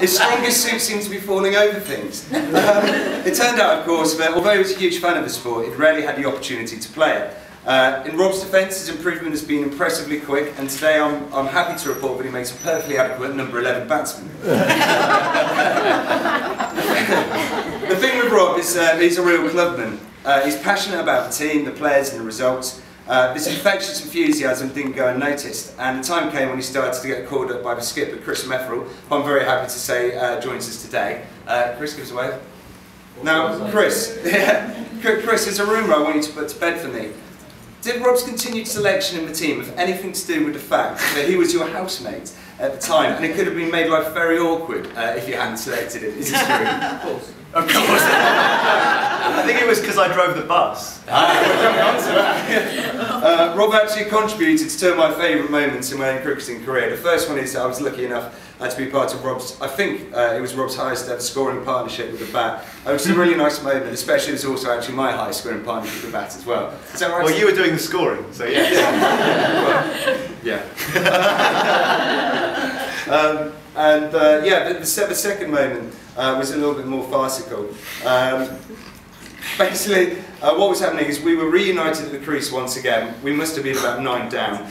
His strongest suit seemed to be falling over things. It turned out, of course, that although he was a huge fan of the sport, he rarely had the opportunity to play it. In Rob's defence, his improvement has been impressively quick, and today I'm happy to report that he makes a perfectly adequate number 11 batsman. The thing with Rob is he's a real clubman. He's passionate about the team, the players and the results. This infectious enthusiasm didn't go unnoticed, and the time came when he started to get called up by the skipper, Chris Mefferell, who I'm very happy to say joins us today. Chris, give us a wave. Now, Chris, Chris, there's a rumour I want you to put to bed for me. Did Rob's continued selection in the team have anything to do with the fact that he was your housemate at the time, and it could have been made life very awkward if you hadn't selected him? Is this true? Of course. Of course. I think it was because I drove the bus. We're coming on to that. Rob actually contributed to two of my favourite moments in my own cricketing career. The first one is I was lucky enough to be part of Rob's, I think it was Rob's highest ever scoring partnership with the bat, which is a really nice moment, especially as also actually my highest scoring partnership with the bat as well. Is that right? Well, you were doing the scoring, so yes. Yeah. The second moment was a little bit more farcical. Basically, what was happening is we were reunited at the crease once again. We must have been about 9 down.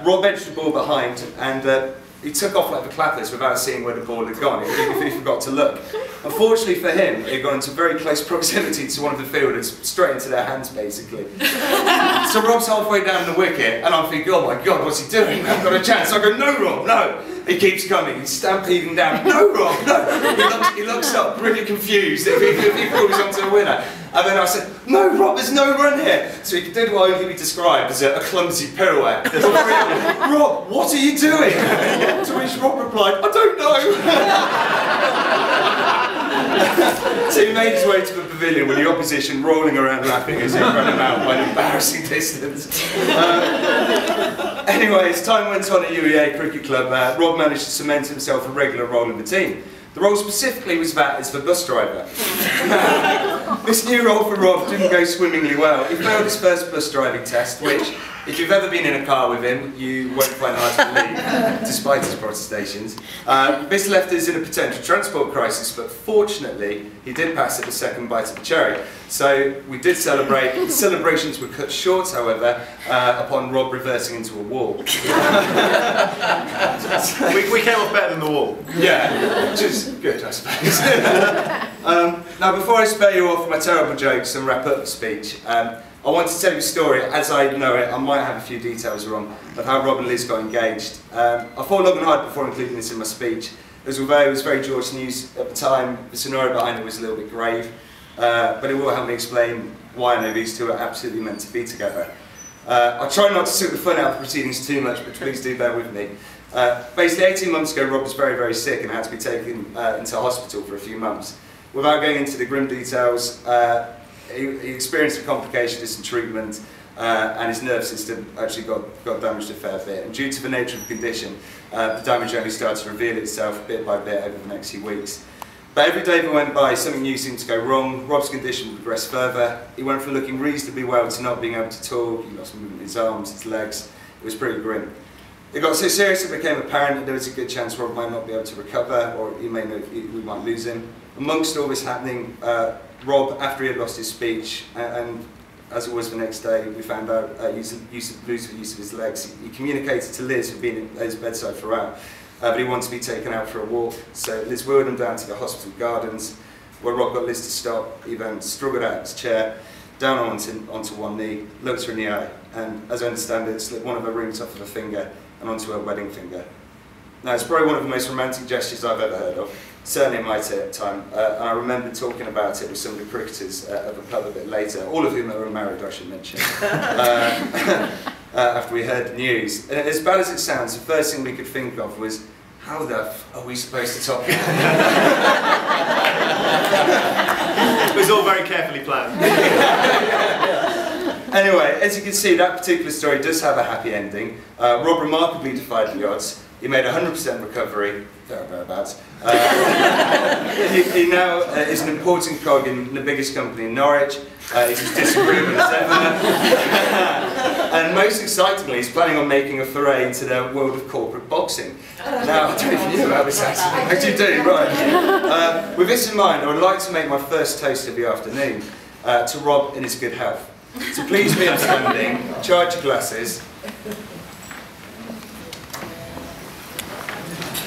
Rob edged the ball behind, and he took off like the clappers without seeing where the ball had gone, if he forgot to look. Unfortunately for him, it got into very close proximity to one of the fielders, straight into their hands basically. So Rob's halfway down the wicket, and I'm thinking, oh my God, what's he doing? I haven't got a chance. I go, no Rob, no. He keeps coming, he's stampeding down, no Rob, no. He looks up, really confused if he falls onto a winner. And then I said, no Rob, there's no run here. So he did what only be described as a clumsy pirouette. Rob, what are you doing? To which Rob replied, I don't know. So he made his way to the pavilion with the opposition rolling around laughing as he ran him out by an embarrassing distance. Anyway, as time went on at UEA Cricket Club, Rob managed to cement himself a regular role in the team. The role specifically was that as the bus driver. This new role for Rob didn't go swimmingly well. He failed his first bus driving test, which, if you've ever been in a car with him, you won't find hard to believe, despite his protestations. This left us in a potential transport crisis, but fortunately, he did pass at the second bite of the cherry. So we did celebrate. The celebrations were cut short, however, upon Rob reversing into a wall. We came off better than the wall. Yeah, which is good, I suppose. Now, before I spare you off my terrible jokes and wrap up the speech, I want to tell you a story. As I know it, I might have a few details wrong, of how Rob and Liz got engaged. I thought long and hard before including this in my speech, as although it was very George news at the time, the scenario behind it was a little bit grave, but it will help me explain why I know these two are absolutely meant to be together. I'll try not to suit the fun out of the proceedings too much, but please do bear with me. Basically, 18 months ago, Rob was very, very sick and had to be taken into hospital for a few months. Without going into the grim details, he experienced a complication of some treatment, and his nerve system actually got damaged a fair bit. And due to the nature of the condition, the damage only started to reveal itself bit by bit over the next few weeks. But every day that went by, something new seemed to go wrong. Rob's condition progressed further. He went from looking reasonably well to not being able to talk. He lost movement in his arms, his legs. It was pretty grim. It got so serious it became apparent that there was a good chance Rob might not be able to recover, or we might lose him. Amongst all this happening, Rob, after he had lost his speech, and as it was the next day, we found out use of his legs. He communicated to Liz, who'd been at his bedside throughout, but he wanted to be taken out for a walk. So Liz wheeled him down to the hospital gardens, where Rob got Liz to stop. He then struggled out of his chair, down onto one knee, looked her in the eye, and as I understand it, slipped one of her rings off of her finger and onto her wedding finger. Now, it's probably one of the most romantic gestures I've ever heard of, certainly in my time, and I remember talking about it with some of the cricketers at the pub a bit later, all of whom were married, I should mention, after we heard the news. And as bad as it sounds, the first thing we could think of was, how the f are we supposed to top it? It was all very carefully planned. Anyway, as you can see, that particular story does have a happy ending. Rob remarkably defied the odds. He made 100% recovery, thereabouts. He now is an important cog in the biggest company in Norwich. He's as disagreeable as ever. And most excitingly, he's planning on making a foray into the world of corporate boxing. Now, I don't know if you knew about this actually. You do, right. With this in mind, I would like to make my first toast of the afternoon to Rob in his good health. So please be upstanding, charge your glasses.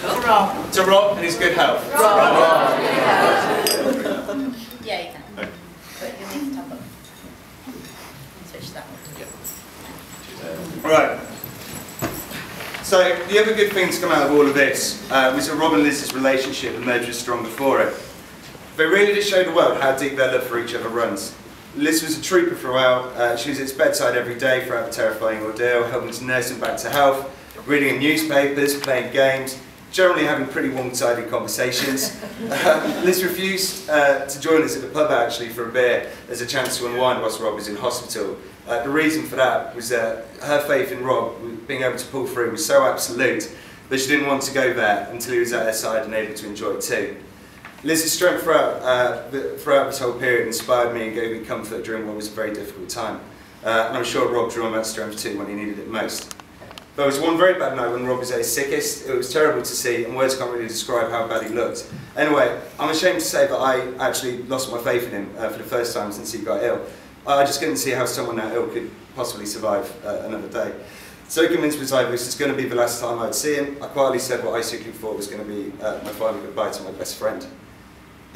Rob. To Rob and his good health. Rob. Yeah, you can. But you need to top up. Switch that one. Right. So the other good thing to come out of all of this was that Rob and Liz's relationship emerged as strong before it. They really did show the world how deep their love for each other runs. Liz was a trooper throughout. She was at his bedside every day throughout the terrifying ordeal, helping to nurse him back to health, reading newspapers, playing games, generally having pretty one-sided conversations. Liz refused to join us at the pub actually for a beer as a chance to unwind whilst Rob was in hospital. The reason for that was that her faith in Rob being able to pull through was so absolute that she didn't want to go there until he was at her side and able to enjoy it too. Liz's strength throughout this whole period inspired me and gave me comfort during what was a very difficult time. And I'm sure Rob drew on that strength too when he needed it most. There was one very bad night when Rob was at his sickest. It was terrible to see, and words can't really describe how bad he looked. Anyway, I'm ashamed to say that I actually lost my faith in him for the first time since he got ill. I just couldn't see how someone that ill could possibly survive another day. So convinced was I this was going to be the last time I'd see him, I quietly said what I secretly thought was going to be my final goodbye to my best friend.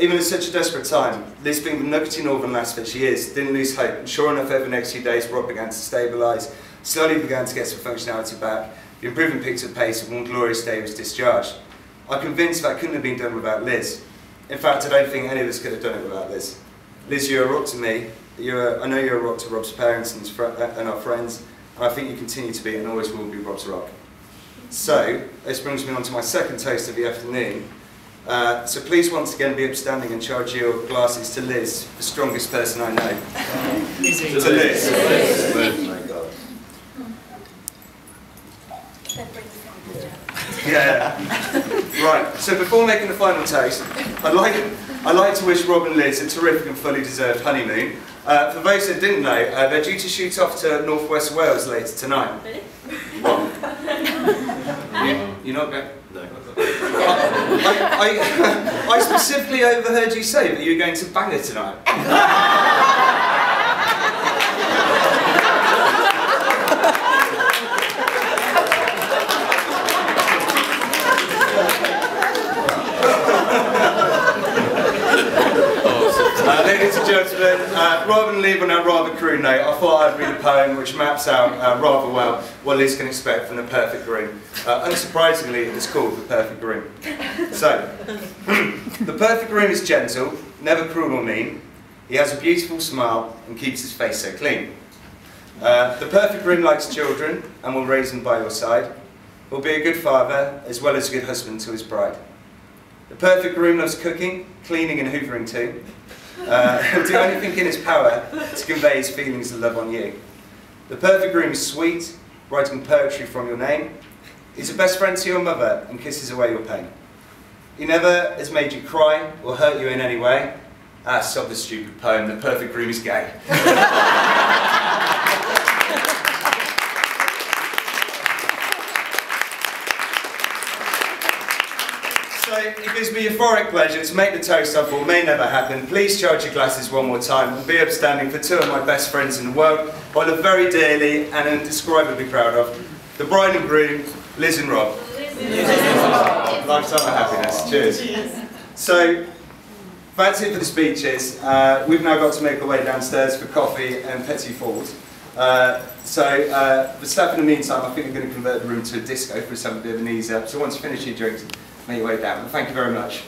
Even at such a desperate time, Liz, being the nuggety northern lass that she is, didn't lose hope. And sure enough, over the next few days, Rob began to stabilise, slowly began to get some functionality back. The improvement picked up pace, and one glorious day was discharged. I'm convinced that couldn't have been done without Liz. In fact, I don't think any of us could have done it without Liz. Liz, you're a rock to me. I know you're a rock to Rob's parents and our friends, and I think you continue to be and always will be Rob's rock. So, this brings me on to my second toast of the afternoon. So please once again be upstanding and charge your glasses to Liz, the strongest person I know. To Liz. Oh my God. Yeah. Right. So before making the final toast, I'd like to wish Rob and Liz a terrific and fully deserved honeymoon. For those that didn't know, they're due to shoot off to North West Wales later tonight. Really? What? You're not going? No. I specifically overheard you say that you were going to Bangor tonight. Ladies and gentlemen, rather than leave on a rather crude note, I thought I'd read a poem which maps out rather well what Liz can expect from The Perfect Groom. Unsurprisingly, it's called The Perfect Groom. So, the perfect groom is gentle, never cruel or mean. He has a beautiful smile and keeps his face so clean. The perfect groom likes children and will raise them by your side. He'll be a good father as well as a good husband to his bride. The perfect groom loves cooking, cleaning and hoovering too. He'll do anything in his power to convey his feelings of love on you. The perfect groom is sweet, writing poetry from your name. He's a best friend to your mother and kisses away your pain. He never has made you cry or hurt you in any way. Ah, sob the stupid poem, the perfect groom is gay. So it gives me euphoric pleasure to make the toast up what may never happen. Please charge your glasses one more time and be upstanding for two of my best friends in the world, who I love very dearly and indescribably proud of. The bride and groom, Liz and Rob. Lifetime of happiness. Cheers. So that's it for the speeches. We've now got to make our way downstairs for coffee and petit fours. The staff in the meantime, I think we're going to convert the room to a disco for us to have a bit of an ease up. So once you finish your drinks, make your way down. Thank you very much.